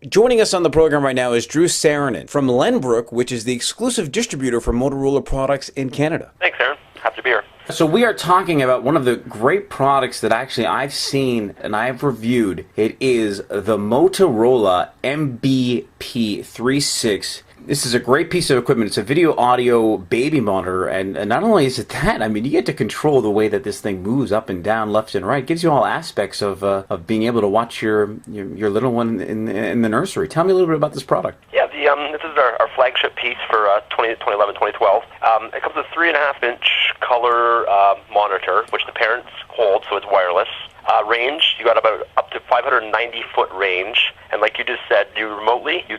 Joining us on the program right now is Drew Saarinen from Lenbrook, which is the exclusive distributor for Motorola products in Canada. Thanks, Aaron. Happy to be here. So we are talking about one of the great products that actually I've seen and I've reviewed. It is the Motorola MBP36. This is a great piece of equipment. It's a video audio baby monitor, and not only is it that, I mean, you get to control the way that this thing moves up and down, left and right. It gives you all aspects of being able to watch your little one in the nursery. Tell me a little bit about this product. Yeah, this is our flagship piece for 2011, 2012. It comes with a 3.5-inch color monitor, which the parents hold, so it's wireless. Range, you got about up to 590-foot range, and like you just said, you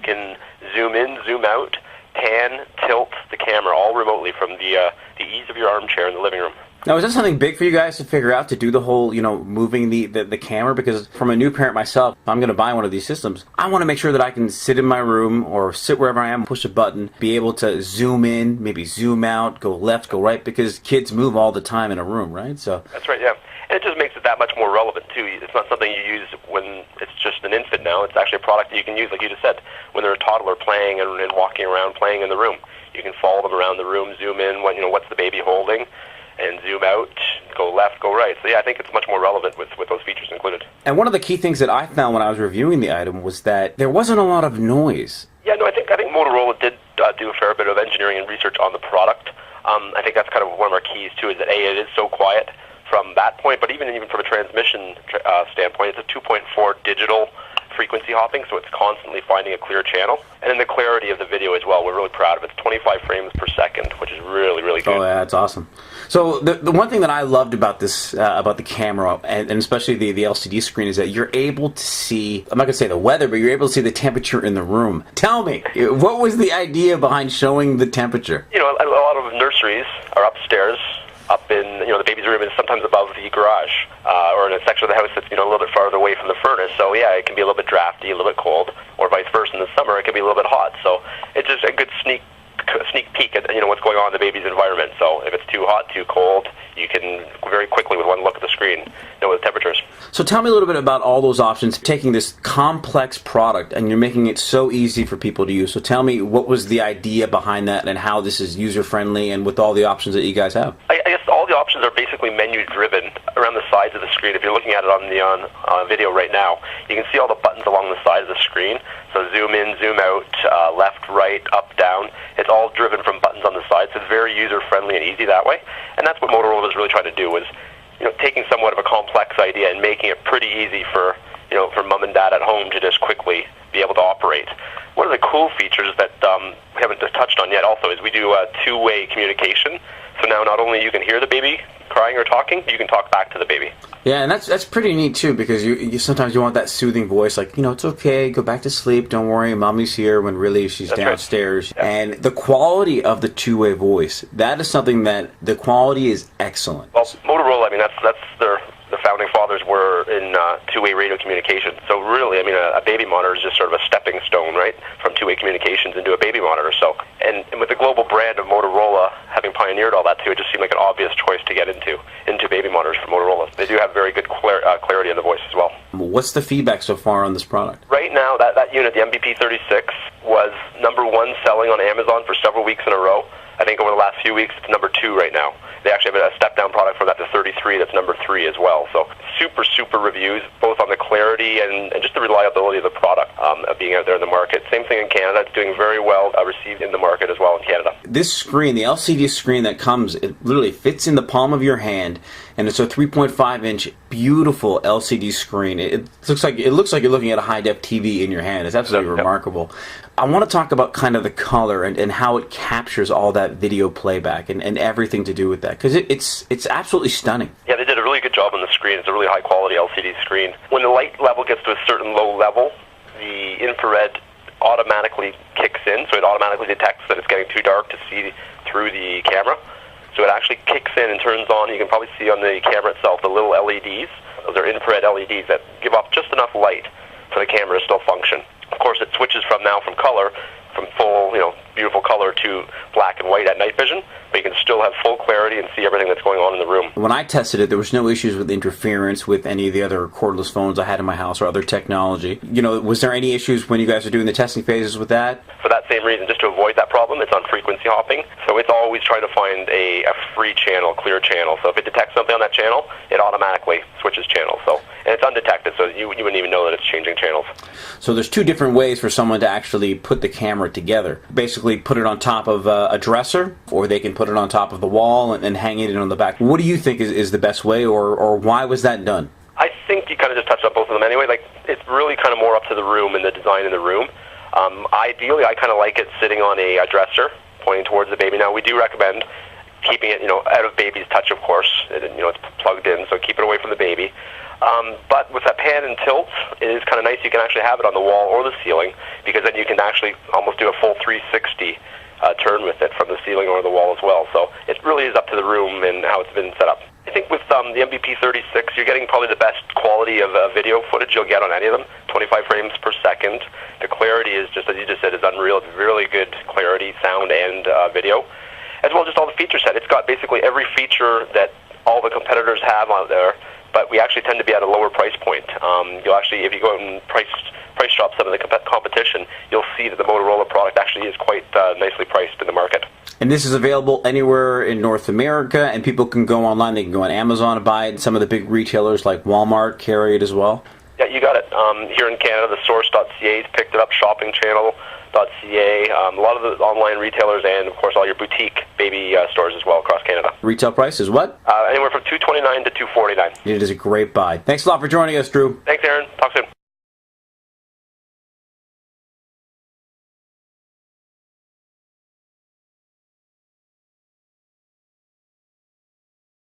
can zoom in, zoom out, pan, tilt the camera all remotely from the ease of your armchair in the living room. Now, is that something big for you guys to figure out, to do the whole, moving the camera? Because from a new parent myself, if I'm going to buy one of these systems, I want to make sure that I can sit in my room or sit wherever I am, push a button, be able to zoom in, maybe zoom out, go left, go right, because kids move all the time in a room, right? So that's right, yeah. And it just makes it that much more relevant, too. It's not something you use when it's just an infant now. It's actually a product that you can use, like you just said, when they're a toddler playing and walking around, playing in the room. You can follow them around the room, zoom in, what's the baby holding, and zoom out, go left, go right. So yeah, I think it's much more relevant with those features included. And one of the key things that I found when I was reviewing the item was that there wasn't a lot of noise. Yeah, no, I think Motorola did do a fair bit of engineering and research on the product. I think that's kind of one of our keys too, is that it is so quiet from that point, but even from a transmission standpoint, it's a 2.4 digital frequency hopping, so it's constantly finding a clear channel. And then the clarity of the video as well, we're really proud of it. It's 25 frames per second, which is really, really good. Oh, yeah, that's awesome. So the one thing that I loved about this, about the camera, and especially the LCD screen, is that you're able to see, I'm not going to say the weather, but you're able to see the temperature in the room. Tell me, what was the idea behind showing the temperature? A lot of nurseries are upstairs, up in, the baby's room is sometimes above the garage, or in a section of the house that's, a little bit farther away from the furnace. So yeah, it can be a little bit drafty, a little bit cold, or vice versa. In the summer, it can be a little bit hot. So it's just a good sneak peek at, what's going on in the baby's environment. So if it's too hot, too cold, you can very quickly, with one look at the screen, know what the temperature is. So tell me a little bit about all those options, taking this complex product and you're making it so easy for people to use. So tell me, what was the idea behind that and how this is user-friendly and with all the options that you guys have? I guess all the options are basically menu-driven around the sides of the screen. If you're looking at it on video right now, you can see all the buttons along the side of the screen. So zoom in, zoom out, left, right, up, down. It's all driven from buttons on the side, so it's very user-friendly and easy that way. And that's what Motorola was really trying to do, was taking somewhat of a complex idea and making it pretty easy for mom and dad at home to just quickly be able to operate. One of the cool features that we haven't touched on yet also is we do two-way communication. So now not only you can hear the baby crying or talking, you can talk back to the baby. Yeah, and that's pretty neat too, because you sometimes you want that soothing voice, like, it's okay, go back to sleep, don't worry, mommy's here, when really she's downstairs. Right. Yeah. And the quality of the two-way voice, that is something that the quality is excellent. Well, Motorola, that's the founding fathers were in two-way radio communication. So really, a baby monitor is just sort of a stepping stone, right, from two-way communications into a baby monitor. So, and with the global brand of Motorola having pioneered all that too, it just seemed like an obvious choice to get into baby monitors for Motorola. They do have very good clarity in the voice as well. What's the feedback so far on this product? Right now, that unit, the MBP36, was #1 selling on Amazon for several weeks in a row. I think over the last few weeks, it's #2 right now. They actually have a step-down product from that to 33 that's #3 as well. So super reviews, both on the clarity and just the reliability of the product of being out there in the market. Same thing in Canada. It's doing very well received in the market as well in Canada. This screen, the LCD screen that comes, it literally fits in the palm of your hand, and it's a 3.5-inch beautiful LCD screen. It looks like you're looking at a high-def TV in your hand. It's absolutely remarkable. I want to talk about kind of the color and how it captures all that video playback and everything to do with that, because it's absolutely stunning. Yeah, they did a really good job on the screen. It's a really high-quality LCD screen. When the light level gets to a certain low level, the infrared automatically kicks in, so it automatically detects that it's getting too dark to see through the camera. So it actually kicks in and turns on. You can probably see on the camera itself the little LEDs. Those are infrared LEDs that give off just enough light for the camera to still function. Of course, it switches from color from full, beautiful color to black and white at night vision, but you can still have full clarity and see everything that's going on in the room. When I tested it, there was no issues with interference with any of the other cordless phones I had in my house or other technology. Was there any issues when you guys were doing the testing phases with that? For that same reason, just to avoid that problem, it's on frequency hopping. So it's always trying to find a free channel, clear channel. So if it detects something on that channel, it automatically switches channels. And it's undetected, so you wouldn't even know that it's changing channels. So there's two different ways for someone to actually put the camera together. Basically put it on top of a dresser, or they can put it on top of the wall and hang it in on the back. What do you think is the best way, or why was that done? I think you kind of just touched on both of them anyway. It's really kind of more up to the room and the design in the room. Ideally, I kind of like it sitting on a dresser, pointing towards the baby. Now, we do recommend keeping it, out of baby's touch, of course. It's plugged in, so keep it away from the baby. But with that pan and tilt, it is kind of nice. You can actually have it on the wall or the ceiling, because then you can actually almost do a full 360 turn with it from the ceiling or the wall as well. So it really is up to the room and how it's been set up. I think with the MBP36, you're getting probably the best quality of video footage you'll get on any of them, 25 frames per second. The clarity is just, as you just said, is unreal. It's really good clarity, sound and video, as well as just all the feature set. It's got basically every feature that all the competitors have out there, but we actually tend to be at a lower price point. You'll actually, if you go out and price shop some of the competition, you'll see that the Motorola product actually is quite nicely priced in the market. And this is available anywhere in North America, and people can go online. They can go on Amazon and buy it, and some of the big retailers like Walmart carry it as well. Yeah, you got it. Here in Canada, the source.ca has picked it up, shoppingchannel.ca, a lot of the online retailers, and of course all your boutique baby stores as well across Canada. Retail price is what? Anywhere from $229 to $249. It is a great buy. Thanks a lot for joining us, Drew. Thanks, Aaron. Talk soon.